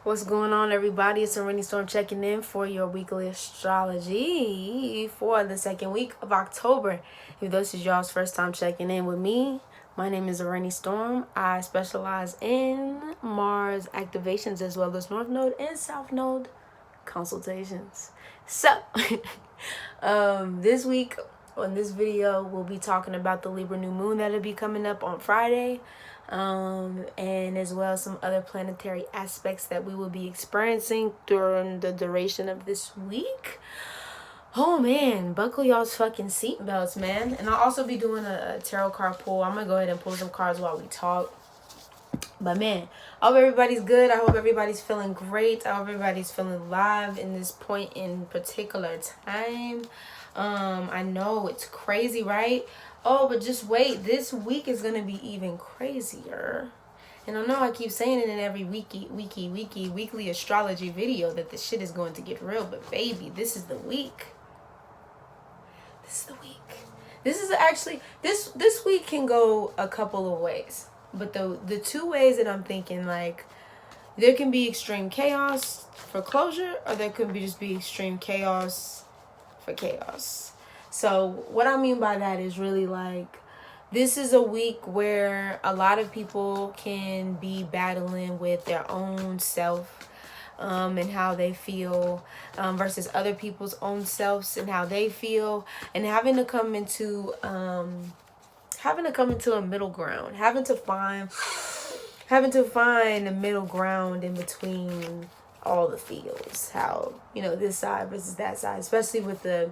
What's going on, everybody? It's Araneae Storm checking in for your weekly astrology for the second week of October. If this is y'all's first time checking in with me, my name is Araneae Storm. I specialize in Mars activations as well as North Node and South Node consultations. So, this week on this video, we'll be talking about the Libra new moon that'll be coming up on Friday. And as well as some other planetary aspects that we will be experiencing during the duration of this week. Oh man, buckle y'all's fucking seatbelts, man. And I'll also be doing a tarot card pull. I'm gonna go ahead and pull some cards while we talk. But man, I hope everybody's good. I hope everybody's feeling great. I hope everybody's feeling live in this point in particular time. I know it's crazy, right? Oh, but just wait. This week is going to be even crazier. And I know I keep saying it in every weekly astrology video that the shit is going to get real. But baby, this is the week. This is the week. This is actually, this week can go a couple of ways. But the two ways that I'm thinking, like, there can be extreme chaos for closure, or there could just be extreme chaos for chaos. So what I mean by that is really like, this is a week where a lot of people can be battling with their own self and how they feel versus other people's own selves and how they feel, and having to come into a middle ground, having to find a middle ground in between all the feels, how, you know, this side versus that side, especially with the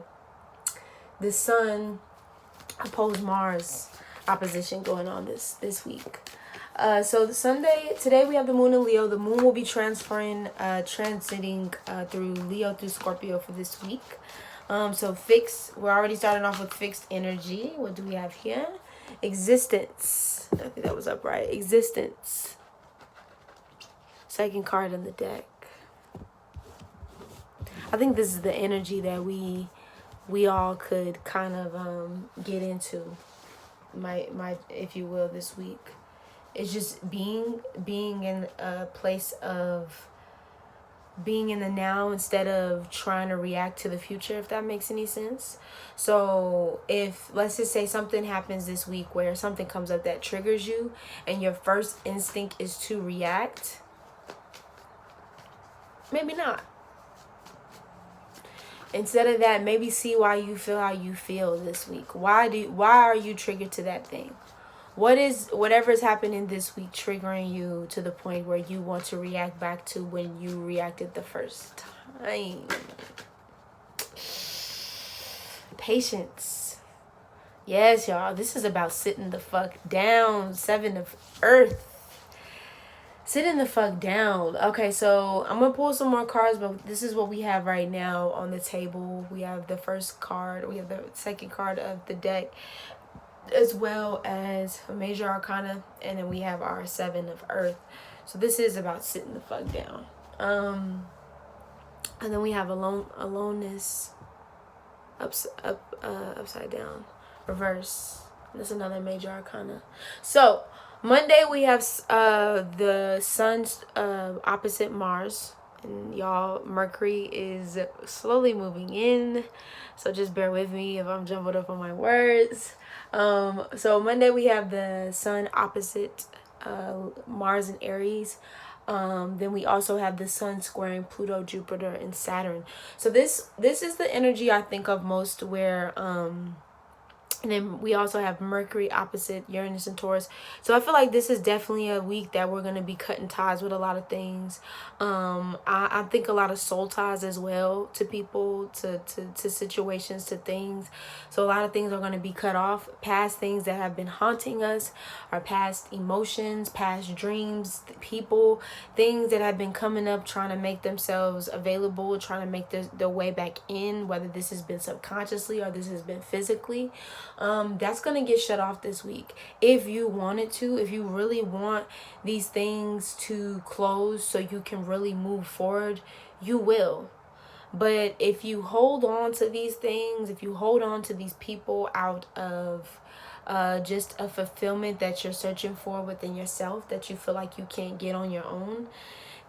Sun opposed Mars opposition going on this week. So today we have the moon in Leo. The moon will be transiting through Leo through Scorpio for this week. So we're already starting off with fixed energy. What do we have here? Existence. I think that was up right. Existence. Second card in the deck. I think this is the energy that we all could kind of get into, my if you will, this week. It's just being in a place of being in the now instead of trying to react to the future, if that makes any sense. So if, let's just say, something happens this week where something comes up that triggers you and your first instinct is to react, maybe not. Instead of that, maybe see why you feel how you feel this week. Why are you triggered to that thing? Whatever is happening this week triggering you to the point where you want to react back to when you reacted the first time? Patience. Yes, y'all. This is about sitting the fuck down. 7 of Earth. Sitting the fuck down. Okay, so I'm going to pull some more cards, but this is what we have right now on the table. We have the first card. We have the second card of the deck, as well as a major arcana, and then we have our 7 of Earth. So this is about sitting the fuck down. And then we have aloneness upside down, reverse. That's another major arcana. So Monday we have the Sun's opposite Mars, and y'all, Mercury is slowly moving in, so just bear with me if I'm jumbled up on my words. So Monday we have the Sun opposite Mars and Aries. Then we also have the Sun squaring Pluto, Jupiter, and Saturn. So this is the energy I think of most, where and then we also have Mercury opposite Uranus and Taurus. So I feel like this is definitely a week that we're going to be cutting ties with a lot of things. I think a lot of soul ties as well, to people, to situations, to things. So a lot of things are going to be cut off. Past things that have been haunting us, our past emotions, past dreams, people, things that have been coming up, trying to make themselves available, trying to make their way back in, whether this has been subconsciously or this has been physically. That's gonna get shut off this week. If you wanted to, if you really want these things to close so you can really move forward, you will. But if you hold on to these things, if you hold on to these people out of just a fulfillment that you're searching for within yourself, that you feel like you can't get on your own,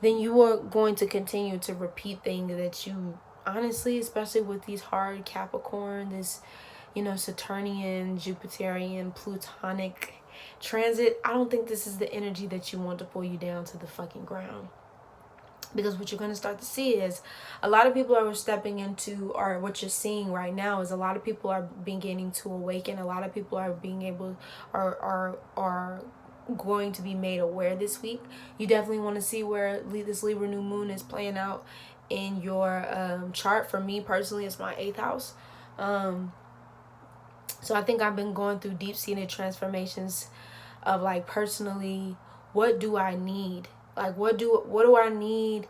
then you are going to continue to repeat things that you honestly, especially with these hard Capricorn, this, you know, Saturnian, Jupiterian, Plutonic transit, I don't think this is the energy that you want to pull you down to the fucking ground. Because what you're going to start to see is a lot of people are stepping into, or what you're seeing right now is a lot of people are beginning to awaken. A lot of people are being able, are going to be made aware this week. You definitely want to see where this Libra new moon is playing out in your chart. For me personally, it's my 8th house. So I think I've been going through deep-seated transformations of, like, personally, what do I need? Like, what do I need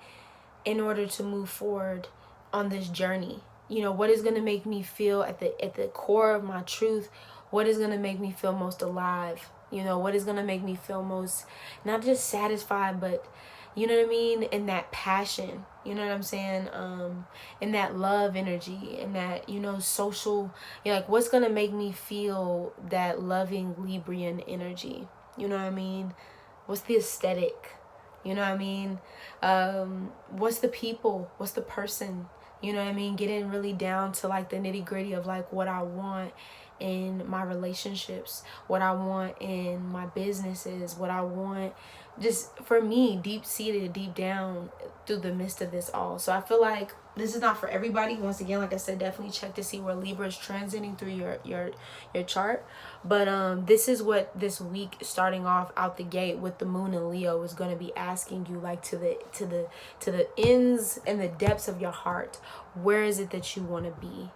in order to move forward on this journey? You know, what is going to make me feel at the core of my truth? What is going to make me feel most alive? You know, what is going to make me feel most, not just satisfied, but, you know what I mean? In that passion, you know what I'm saying? In that love energy, in that, you know, social, you know, like, what's going to make me feel that loving Librian energy? You know what I mean? What's the aesthetic? You know what I mean? What's the people? What's the person? You know what I mean? Getting really down to, like, the nitty gritty of, like, what I want in my relationships, what I want in my businesses, what I want just for me, deep seated, deep down through the midst of this all. So I feel like this is not for everybody. Once again, like I said, definitely check to see where Libra is transiting through your chart. But this is what this week, starting off out the gate with the moon in Leo, is going to be asking you, like, to the ends and the depths of your heart. Where is it that you want to be?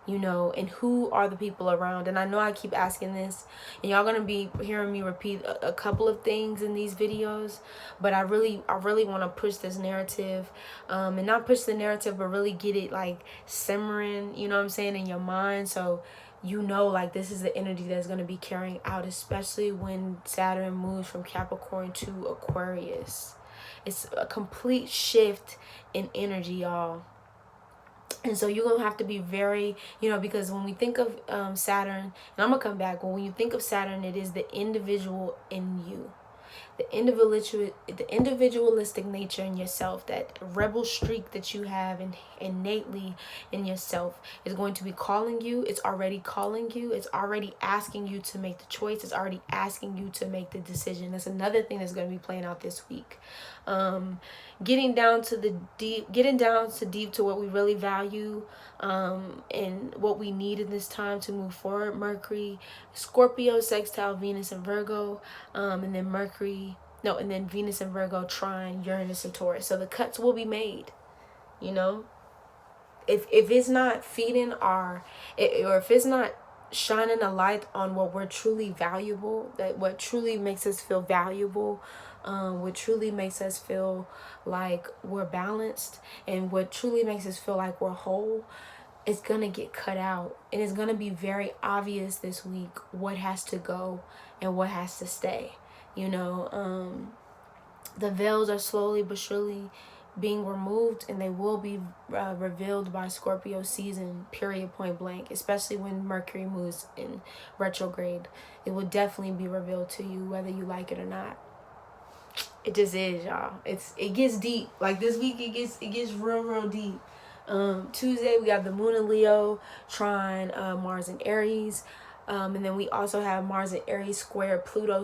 You know, and who are the people around? And I know I keep asking this, and y'all gonna be hearing me repeat a couple of things in these videos, but I really want to push this narrative, and not push the narrative, but really get it, like, simmering, you know what I'm saying, in your mind. So, you know, like, this is the energy that's going to be carrying out, especially when Saturn moves from Capricorn to Aquarius. It's a complete shift in energy, y'all. And so you're going to have to be very, you know, because when we think of Saturn, and I'm going to come back, but when you think of Saturn, it is the individual in you. The individualistic nature in yourself, that rebel streak that you have innately in yourself, is going to be calling you. It's already calling you. It's already asking you to make the choice. It's already asking you to make the decision. That's another thing that's going to be playing out this week. Getting down to deep to what we really value, and what we need in this time to move forward. Mercury, Scorpio, sextile Venus and Virgo, and then Venus and Virgo trine Uranus and Taurus. So the cuts will be made, you know. If it's not feeding or if it's not shining a light on what we're truly valuable, that what truly makes us feel valuable, what truly makes us feel like we're balanced, and what truly makes us feel like we're whole, it's gonna get cut out. And it's gonna be very obvious this week what has to go and what has to stay. You know, the veils are slowly but surely being removed, and they will be revealed by Scorpio season, period, point blank. Especially when Mercury moves in retrograde, it will definitely be revealed to you, whether you like it or not. It just is, y'all. It gets deep. Like, this week, it gets real deep. Tuesday, we got the moon in Leo trine Mars in Aries. And then we also have Mars in Aries square Pluto,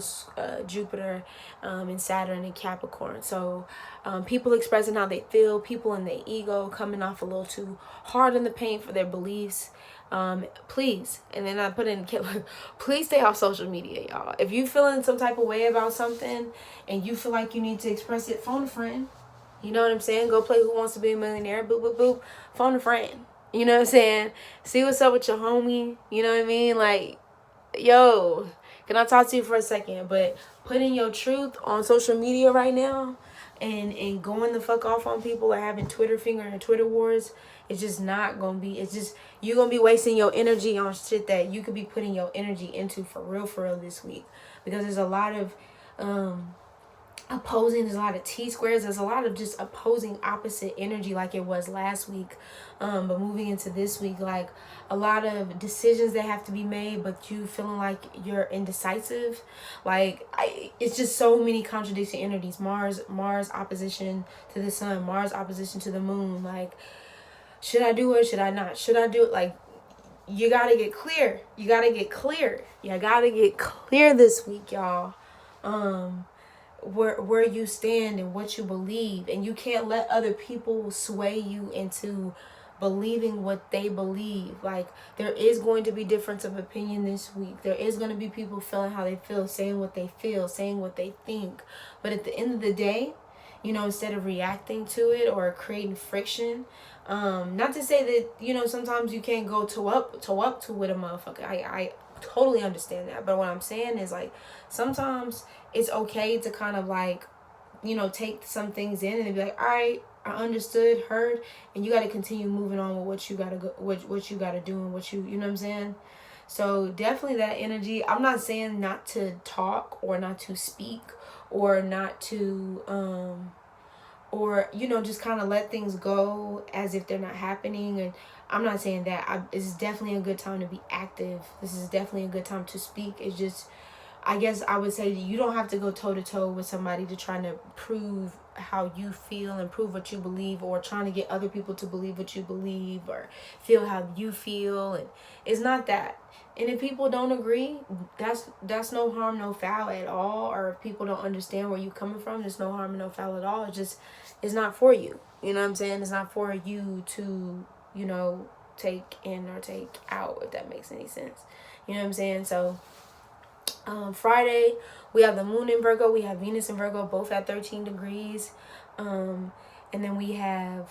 Jupiter, and Saturn in Capricorn. So people expressing how they feel, people in their ego coming off a little too hard in the paint for their beliefs. Please, and then I put in, please stay off social media, y'all. If you feeling some type of way about something and you feel like you need to express it, phone a friend. You know what I'm saying? Go play Who Wants to Be a Millionaire. Boop, boop, boop. Phone a friend. You know what I'm saying? See what's up with your homie. You know what I mean? Like, yo, can I talk to you for a second? But putting your truth on social media right now and going the fuck off on people or having Twitter finger and Twitter wars, it's just not going to be, it's just, you're going to be wasting your energy on shit that you could be putting your energy into for real this week. Because there's a lot of opposing. There's a lot of T-squares. There's a lot of just opposing opposite energy like it was last week. But moving into this week, like a lot of decisions that have to be made, but you feeling like you're indecisive. Like it's just so many contradicting energies. Mars opposition to the sun, Mars opposition to the moon. Like, should I do it? Should I not? Should I do it? Like, you gotta get clear. You gotta get clear. You gotta get clear this week, y'all. Where you stand and what you believe, and you can't let other people sway you into believing what they believe. Like, there is going to be difference of opinion this week. There is going to be people feeling how they feel, saying what they feel, saying what they think. But at the end of the day, you know, instead of reacting to it or creating friction, not to say that, you know, sometimes you can't go toe up to with a motherfucker. I totally understand that. But what I'm saying is, like, sometimes it's okay to kind of, like, you know, take some things in and be like, all right, I understood, heard, and you got to continue moving on with what you got to go, what you got to do, and what you know what I'm saying? So definitely that energy. I'm not saying not to talk or not to speak or not to or, you know, just kind of let things go as if they're not happening. And I'm not saying that. This is definitely a good time to be active. This is definitely a good time to speak. It's just, I guess I would say you don't have to go toe-to-toe with somebody to try to prove how you feel and prove what you believe, or trying to get other people to believe what you believe or feel how you feel. And it's not that. And if people don't agree, that's no harm, no foul at all. Or if people don't understand where you're coming from, there's no harm and no foul at all. It's just, it's not for you. You know what I'm saying? It's not for you to, you know, take in or take out, if that makes any sense. You know what I'm saying? So Friday, we have the moon in Virgo, we have Venus in Virgo, both at 13 degrees. And then we have,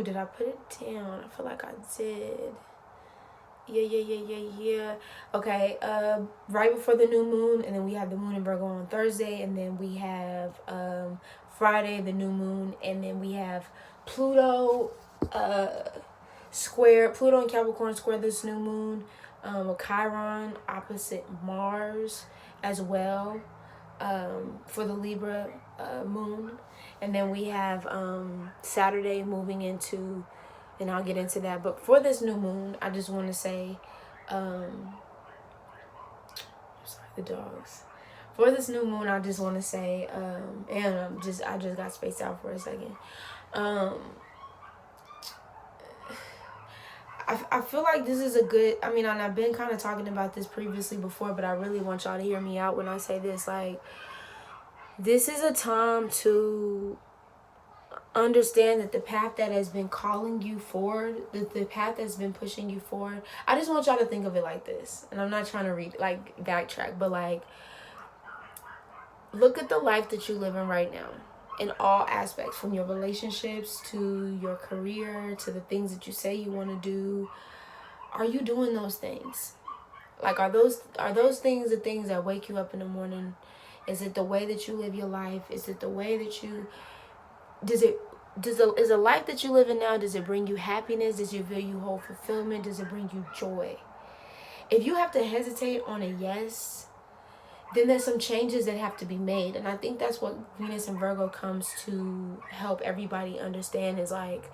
did I put it down? I feel like I did. Yeah. Okay, right before the new moon, and then we have the moon in Virgo on Thursday, and then we have Friday, the new moon, and then we have Pluto square, Pluto and Capricorn square this new moon, with Chiron opposite Mars as well, for the Libra moon. And then we have Saturday moving into, and I'll get into that. But for this new moon, I just want to say, sorry, the dogs. For this new moon, I just want to say, and I just got spaced out for a second. I feel like this is a good, I mean, and I've been kind of talking about this previously before, but I really want y'all to hear me out when I say this. Like, this is a time to understand that the path that has been calling you forward, the path that's been pushing you forward, I just want y'all to think of it like this. And I'm not trying to backtrack, but like, look at the life that you're living right now in all aspects, from your relationships to your career to the things that you say you want to do. Are you doing those things? Like, are those things the things that wake you up in the morning? Is it the way that you live your life? Is it the way that you, is the life that you live in now, does it bring you happiness? Does it feel you hold fulfillment? Does it bring you joy? If you have to hesitate on a yes, then there's some changes that have to be made. And I think that's what Venus and Virgo comes to help everybody understand, is like,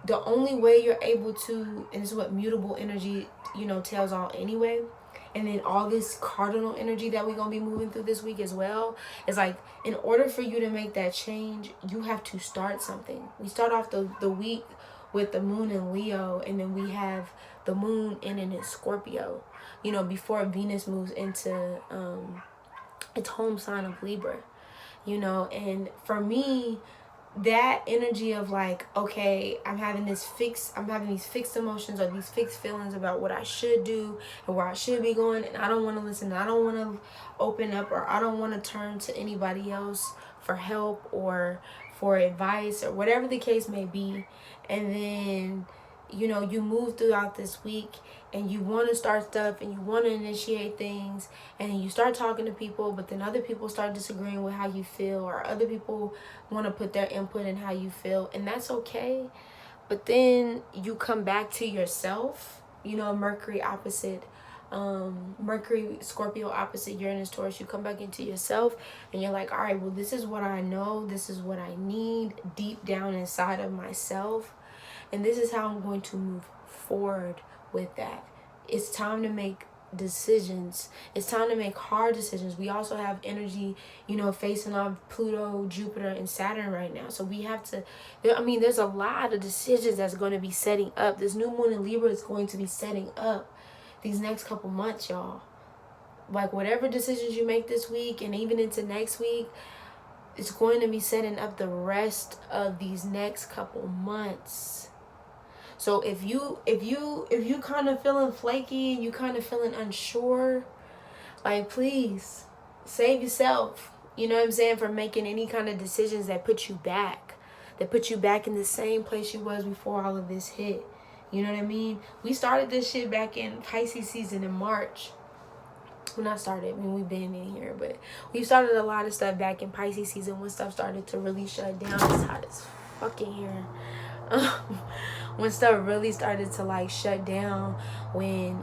the only way you're able to, and this is what mutable energy, you know, tells all anyway, and then all this cardinal energy that we're going to be moving through this week as well, is like, in order for you to make that change, you have to start something. We start off the week with the moon in Leo, and then we have the moon in Scorpio, you know, before Venus moves into its home sign of Libra, you know. And for me, that energy of like, okay, I'm having these fixed emotions or these fixed feelings about what I should do and where I should be going, and I don't want to listen, I don't want to open up, or I don't want to turn to anybody else for help or for advice or whatever the case may be. And then, you know, you move throughout this week and you want to start stuff and you want to initiate things, and you start talking to people, but then other people start disagreeing with how you feel, or other people want to put their input in how you feel, and that's okay. But then you come back to yourself, you know, Mercury opposite Mercury, Scorpio opposite Uranus, Taurus, you come back into yourself and you're like, all right, well, this is what I know. This is what I need deep down inside of myself. And this is how I'm going to move forward with that. It's time to make decisions. It's time to make hard decisions. We also have energy, facing off Pluto, Jupiter, and Saturn right now. So we have to, there's a lot of decisions that's going to be setting up. This new moon in Libra is going to be setting up these next couple months, y'all. Like whatever decisions you make this week and even into next week, it's going to be setting up the rest of these next couple months. So if you kind of feeling flaky and you kind of feeling unsure, like, please save yourself, you know what I'm saying, from making any kind of decisions that put you back in the same place you was before all of this hit. You know what I mean? We started this shit back in Pisces season in March. Well, not started, we've been in here, but we started a lot of stuff back in Pisces season when stuff started to really shut down. It's hot as fucking here. When stuff really started to like shut down, when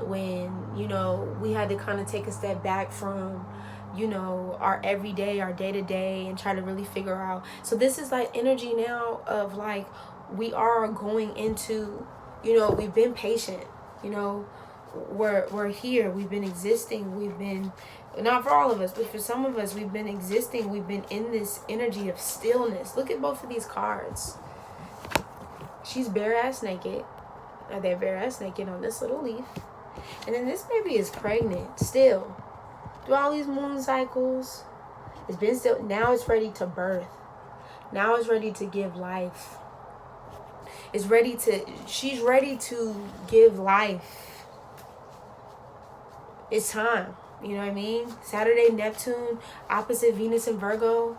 we had to kind of take a step back from our everyday, our day-to-day, and try to really figure out. So this is like energy now of like, we are going into, we've been patient, we're here, we've been existing, we've been, not for all of us, but for some of us, we've been existing, we've been in this energy of stillness. Look at both of these cards. She's bare ass naked. They're bare ass naked on this little leaf. And then this baby is pregnant still. Through all these moon cycles. It's been still. Now it's ready to birth. Now it's ready to give life. She's ready to give life. It's time. You know what I mean? Saturday, Neptune, opposite Venus and Virgo.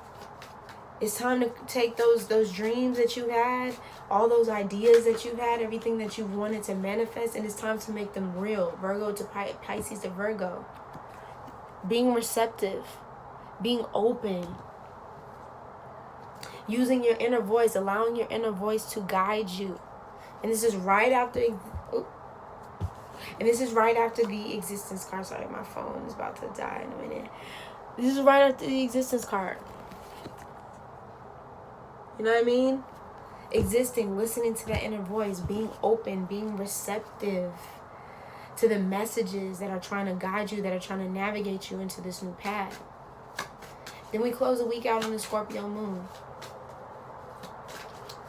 It's time to take those dreams that you had, all those ideas that you had, everything that you wanted to manifest, and it's time to make them real. Virgo to Pisces to Virgo. Being receptive, being open, using your inner voice, allowing your inner voice to guide you. And this is right after the existence card. Sorry, my phone is about to die in a minute. This is right after the existence card. You know what I mean? Existing, listening to that inner voice, being open, being receptive to the messages that are trying to guide you, that are trying to navigate you into this new path. Then we close the week out on the Scorpio moon.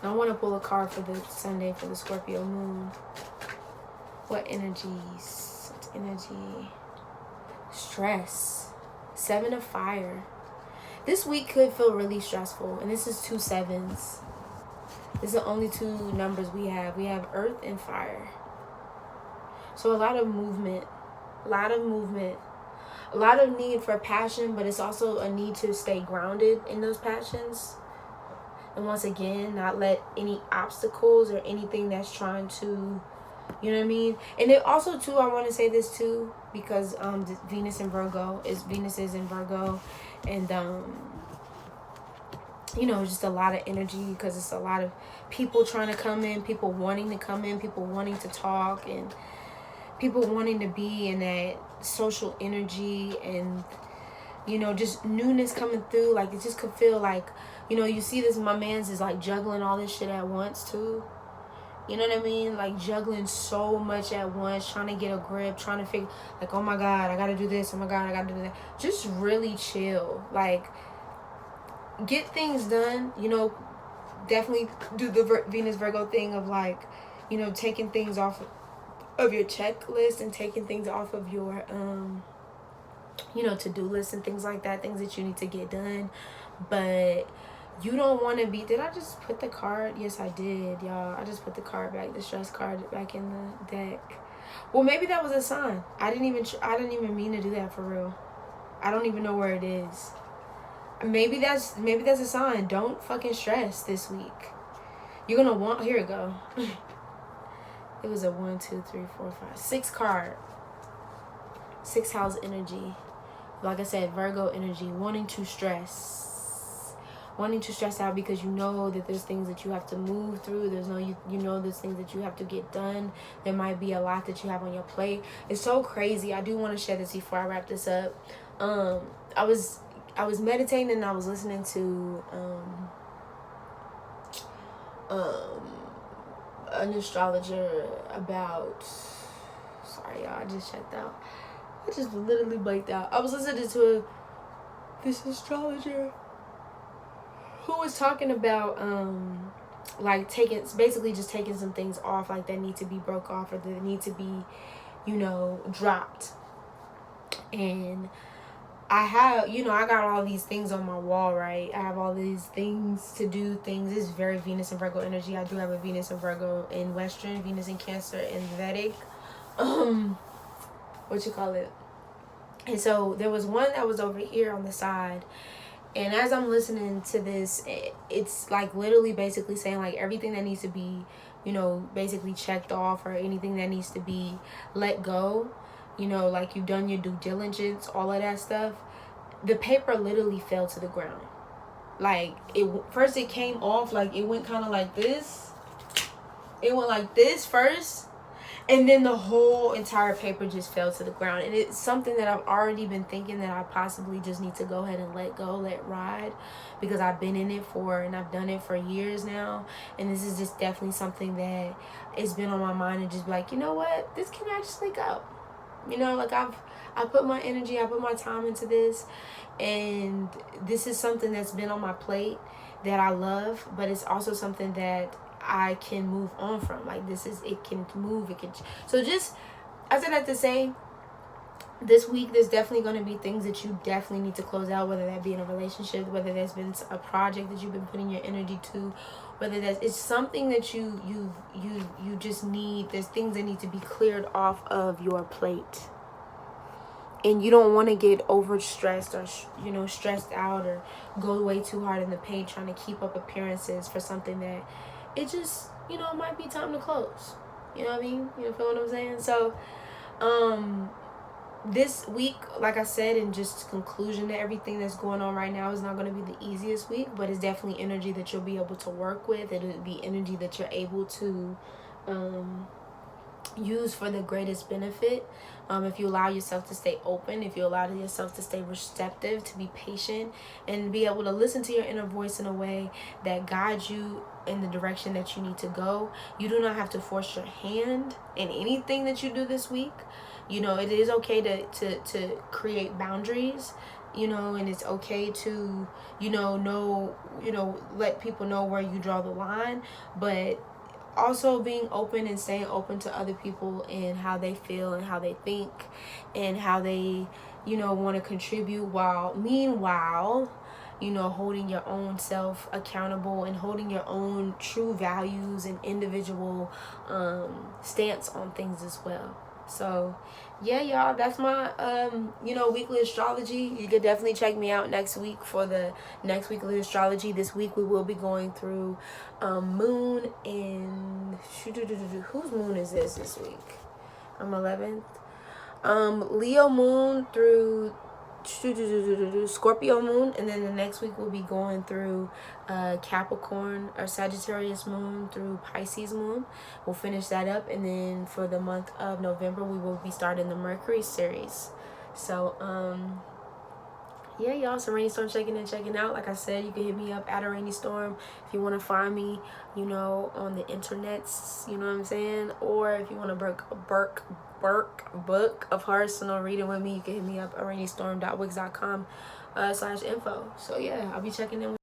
I want to pull a card for the Sunday for the Scorpio moon. What energies? What energy? Stress. 7 of fire. This week could feel really stressful, and this is 2 7s. This is the only 2 numbers we have. We have earth and fire. So a lot of movement, a lot of need for passion, but it's also a need to stay grounded in those passions. And once again, not let any obstacles or anything that's trying to, you know what I mean? And it also, too, I want to say this, too, because Venus is in Virgo, and just a lot of energy, because it's a lot of people trying to come in, people wanting to come in, people wanting to talk, and people wanting to be in that social energy, and just newness coming through. Like, it just could feel like, you see this, my man's is like juggling all this shit at once too. You know what I mean? Like juggling so much at once, trying to get a grip, trying to figure, like, oh my God, I gotta do this, oh my God, I gotta do that. Just really chill. Like, get things done, definitely do the Venus Virgo thing of like, taking things off of your checklist and taking things off of your, to-do list and things like that, things that you need to get done. But you don't want to be, did I just put the card? Yes, I did, y'all. I just put the card back, the stress card back in the deck. Well, maybe that was a sign. I didn't even mean to do that for real. I don't even know where it is. Maybe that's a sign. Don't fucking stress this week. You're gonna want, here we go. It was a 1, 2, 3, 4, 5, 6 card. 6th house energy. Like I said, Virgo energy, wanting to stress, wanting to stress out because you know that there's things that you have to move through. There's no, you know, there's things that you have to get done. There might be a lot that you have on your plate. It's so crazy. I do want to share this before I wrap this up. I was meditating and I was listening to an astrologer about, sorry y'all, I just checked out. I just literally blanked out. I was listening to this astrologer who was talking about like basically just taking some things off, like that need to be broke off or that need to be, you know, dropped. And I have, you know, I got all these things on my wall, right? I have all these things to do, things. This is very Venus and Virgo energy. I do have a Venus and Virgo in Western, Venus in Cancer in Vedic. And so there was one that was over here on the side. And as I'm listening to this, it's like literally basically saying like everything that needs to be, you know, basically checked off, or anything that needs to be let go, you know, like you've done your due diligence, all of that stuff. The paper literally fell to the ground. Like first it came off, like it went kind of like this. It went like this first. And then the whole entire paper just fell to the ground. And it's something that I've already been thinking that I possibly just need to go ahead and let go, let ride. Because I've been in it and I've done it for years now. And this is just definitely something that has been on my mind, and just be like, you know what? This can actually go. You know, like I put my energy, I put my time into this. And this is something that's been on my plate that I love. But it's also something that I can move on from. Like it can move, so just, I said that to say, this week there's definitely going to be things that you definitely need to close out, whether that be in a relationship, whether there's been a project that you've been putting your energy to, whether it's something that you just need. There's things that need to be cleared off of your plate. And you don't want to get overstressed or, you know, stressed out, or go way too hard in the paint trying to keep up appearances for something that it just, you know, it might be time to close. You know what I mean? You feel what I'm saying? So, this week, like I said, in just conclusion to everything that's going on right now, is not going to be the easiest week, but it's definitely energy that you'll be able to work with. It'll be energy that you're able to use for the greatest benefit. If you allow yourself to stay open, if you allow yourself to stay receptive, to be patient, and be able to listen to your inner voice in a way that guides you in the direction that you need to go. You do not have to force your hand in anything that you do this week. You know, it is okay to create boundaries, you know, and it's okay to, let people know where you draw the line, but also being open and staying open to other people and how they feel and how they think and how they, want to contribute, while meanwhile, holding your own self accountable and holding your own true values and individual stance on things as well. So yeah, y'all, that's my weekly astrology. You could definitely check me out next week for the next weekly astrology. This week we will be going through moon in whose moon is this week? 11th. Leo moon through Scorpio moon, and then the next week we'll be going through Capricorn or Sagittarius moon through Pisces moon. We'll finish that up, and then for the month of November we will be starting the Mercury series. So yeah, y'all, so Rainy Storm checking in, checking out. Like I said, you can hit me up at a Rainy Storm if you want to find me, on the internets, you know what I'm saying? Or if you want to book a personal reading with me, you can hit me up at rainystorm.wix.com/info. So yeah, I'll be checking in with